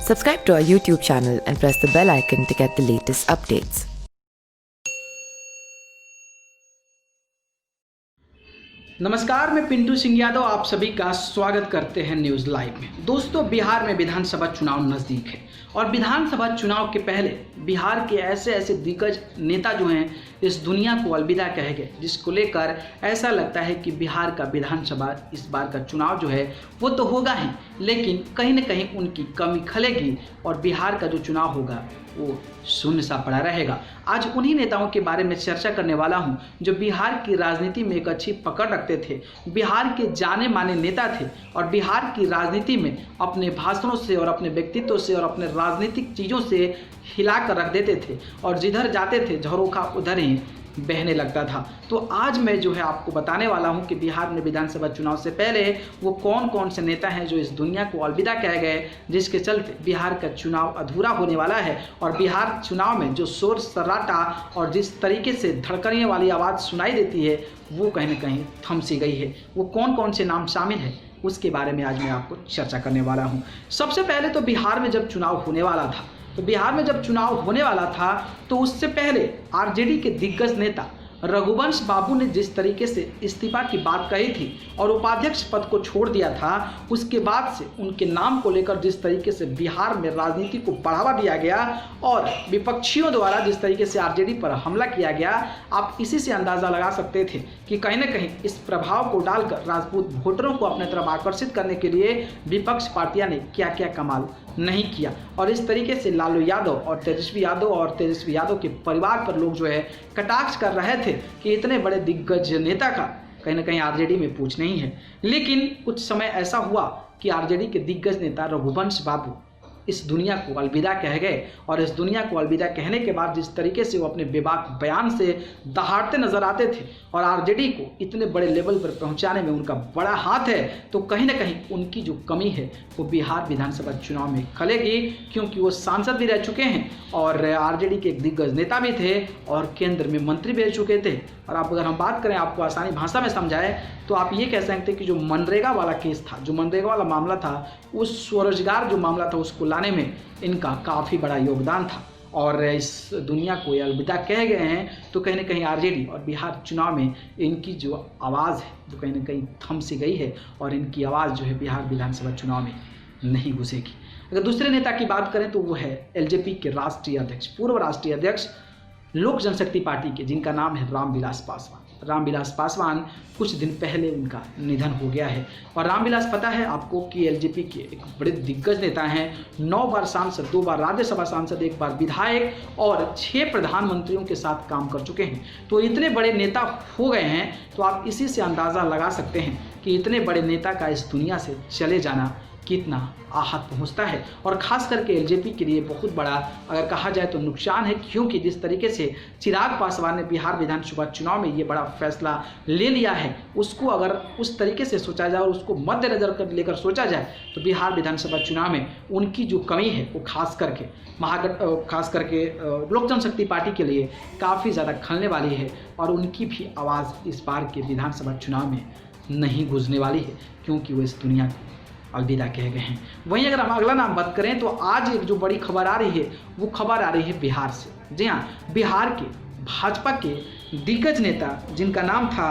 Subscribe to our YouTube channel and press the bell icon to get the latest updates. नमस्कार, मैं पिंटू सिंह यादव आप सभी का स्वागत करते हैं न्यूज़ लाइव में। दोस्तों, बिहार में विधानसभा चुनाव नज़दीक है और विधानसभा चुनाव के पहले बिहार के ऐसे दिग्गज नेता जो हैं इस दुनिया को अलविदा कह गए, जिसको लेकर ऐसा लगता है कि बिहार का विधानसभा इस बार का चुनाव जो है वो तो होगा ही, लेकिन कहीं न कहीं उनकी कमी खलेगी और बिहार का जो चुनाव होगा वो शून्य सा पड़ा रहेगा। आज उन्हीं नेताओं के बारे में चर्चा करने वाला हूं जो बिहार की राजनीति में एक अच्छी पकड़ रखते थे, बिहार के जाने माने नेता थे और बिहार की राजनीति में अपने भाषणों से और अपने व्यक्तित्व से और अपने राजनीतिक चीज़ों से हिला कर रख देते थे और जिधर जाते थे झरोखा उधर ही बहने लगता था। तो आज मैं जो है आपको बताने वाला हूं कि बिहार में विधानसभा चुनाव से पहले वो कौन कौन से नेता हैं जो इस दुनिया को अलविदा कह गए, जिसके चलते बिहार का चुनाव अधूरा होने वाला है और बिहार चुनाव में जो शोर सराटा और जिस तरीके से धड़कने वाली आवाज़ सुनाई देती है वो कहीं ना कहीं थम सी गई है। वो कौन कौन से नाम शामिल है उसके बारे में आज मैं आपको चर्चा करने वाला हूँ। सबसे पहले तो बिहार में जब चुनाव होने वाला था तो उससे पहले आरजेडी के दिग्गज नेता रघुवंश बाबू ने जिस तरीके से इस्तीफा की बात कही थी और उपाध्यक्ष पद को छोड़ दिया था, उसके बाद से उनके नाम को लेकर जिस तरीके से बिहार में राजनीति को बढ़ावा दिया गया और विपक्षियों द्वारा जिस तरीके से आरजेडी पर हमला किया गया, आप इसी से अंदाज़ा लगा सकते थे कि कहीं ना कहीं इस प्रभाव को डालकर राजपूत वोटरों को अपने तरफ आकर्षित करने के लिए विपक्ष पार्टियां ने क्या क्या कमाल नहीं किया। और इस तरीके से लालू यादव और तेजस्वी यादव के परिवार पर लोग जो है कटाक्ष कर रहे थे कि इतने बड़े दिग्गज नेता का कहीं ना कहीं आरजेडी में पूछ नहीं है। लेकिन कुछ समय ऐसा हुआ कि आरजेडी के दिग्गज नेता रघुवंश बाबू इस दुनिया को अलविदा कह गए और इस दुनिया को अलविदा कहने के बाद जिस तरीके से वो अपने बेबाक बयान से दहाड़ते नजर आते थे और आरजेडी को इतने बड़े लेवल पर पहुंचाने में उनका बड़ा हाथ है, तो कहीं ना कहीं उनकी जो कमी है वो बिहार विधानसभा चुनाव में खलेगी, क्योंकि वो सांसद भी रह चुके हैं और आरजेडी के एक दिग्गज नेता भी थे और केंद्र में मंत्री भी रह चुके थे। और आप अगर हम बात करें, आपको आसानी भाषा में समझाए तो आप ये कह सकते हैं कि जो मनरेगा वाला केस था, जो मनरेगा वाला मामला था, उस स्वरोजगार जो मामला था उसको लाने में इनका काफ़ी बड़ा योगदान था और इस दुनिया को अलविदा कह गए हैं। तो कहीं ना कहीं आरजेडी और बिहार चुनाव में इनकी जो आवाज़ है वो कहीं ना कहीं थम सी गई है और इनकी आवाज़ जो है बिहार विधानसभा चुनाव में नहीं घुसेगी। अगर दूसरे नेता की बात करें तो वो है एलजेपी के राष्ट्रीय अध्यक्ष, पूर्व राष्ट्रीय अध्यक्ष लोक जनशक्ति पार्टी के, जिनका नाम है रामविलास पासवान। रामविलास पासवान कुछ दिन पहले उनका निधन हो गया है और रामविलास पता है आपको कि एलजेपी के एक बड़े दिग्गज नेता हैं, 9 बार सांसद, 2 बार राज्यसभा सांसद, 1 बार विधायक और 6 प्रधानमंत्रियों के साथ काम कर चुके हैं। तो इतने बड़े नेता हो गए हैं, तो आप इसी से अंदाज़ा लगा सकते हैं कि इतने बड़े नेता का इस दुनिया से चले जाना कितना आहत पहुंचता है और ख़ास करके एलजेपी के लिए बहुत बड़ा अगर कहा जाए तो नुकसान है, क्योंकि जिस तरीके से चिराग पासवान ने बिहार विधानसभा चुनाव में ये बड़ा फैसला ले लिया है, उसको अगर उस तरीके से सोचा जाए और उसको मद्देनजर कर लेकर सोचा जाए तो बिहार विधानसभा चुनाव में उनकी जो कमी है वो खास करके लोक जनशक्ति पार्टी के लिए काफ़ी ज़्यादा खलने वाली है और उनकी भी आवाज़ इस बार के विधानसभा चुनाव में नहीं गूंजने वाली है, क्योंकि वो इस दुनिया को अलविदा कह गए हैं। वहीं अगर हम अगला नाम बात करें तो आज एक जो बड़ी खबर आ रही है वो खबर आ रही है बिहार से। जी हाँ, बिहार के भाजपा के दिग्गज नेता जिनका नाम था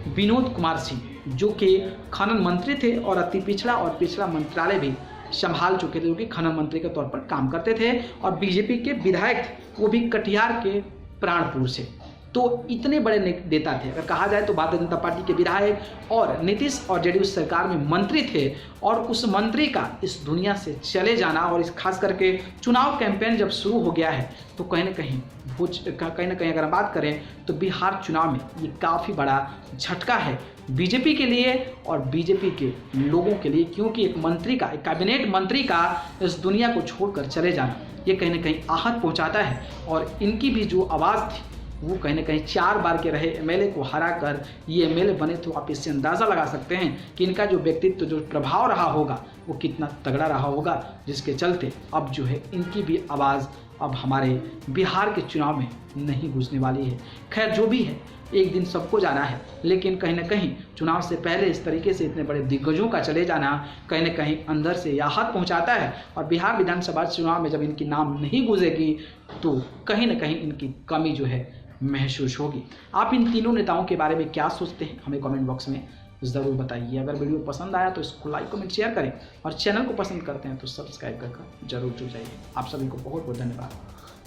विनोद कुमार सिंह, जो कि खनन मंत्री थे और अति पिछड़ा और पिछड़ा मंत्रालय भी संभाल चुके थे, जो कि खनन मंत्री के तौर पर काम करते थे और बीजेपी के विधायक थे, वो भी कटिहार के प्राणपुर से। तो इतने बड़े नेता थे, अगर कहा जाए तो भारतीय जनता पार्टी के विधायक और नीतीश और जेडीयू सरकार में मंत्री थे और उस मंत्री का इस दुनिया से चले जाना और इस खास करके चुनाव कैंपेन जब शुरू हो गया है तो कहीं ना कहीं अगर हम बात करें तो बिहार चुनाव में ये काफ़ी बड़ा झटका है बीजेपी के लिए और बीजेपी के लोगों के लिए, क्योंकि एक मंत्री का, एक कैबिनेट मंत्री का इस दुनिया को छोड़कर चले जाना ये कहीं ना कहीं आहत पहुंचाता है और इनकी भी जो आवाज़ थी वो कहीं ना कहीं 4 बार के रहे एमएलए को हरा कर ये एमएलए बने। तो आप इससे अंदाज़ा लगा सकते हैं कि इनका जो व्यक्तित्व, जो प्रभाव रहा होगा वो कितना तगड़ा रहा होगा, जिसके चलते अब जो है इनकी भी आवाज़ अब हमारे बिहार के चुनाव में नहीं घुसने वाली है। खैर जो भी है, एक दिन सबको जाना है, लेकिन कहीं ना कहीं चुनाव से पहले इस तरीके से इतने बड़े दिग्गजों का चले जाना कहीं ना कहीं अंदर से याहत पहुंचाता है। और बिहार विधानसभा चुनाव में जब इनकी नाम नहीं गूंजेगी तो कहीं ना कहीं इनकी कमी जो है महसूस होगी। आप इन तीनों नेताओं के बारे में क्या सोचते हैं, हमें कमेंट बॉक्स में ज़रूर बताइए। अगर वीडियो पसंद आया तो इसको लाइक कमेंट शेयर करें और चैनल को पसंद करते हैं तो सब्सक्राइब कर जरूर जुड़ जाइए। आप सभी को बहुत बहुत धन्यवाद।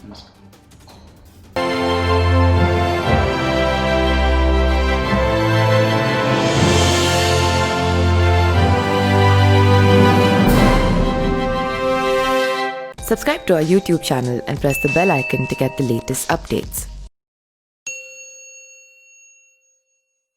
नमस्कार। Subscribe to our YouTube channel and press the bell icon to get the latest updates.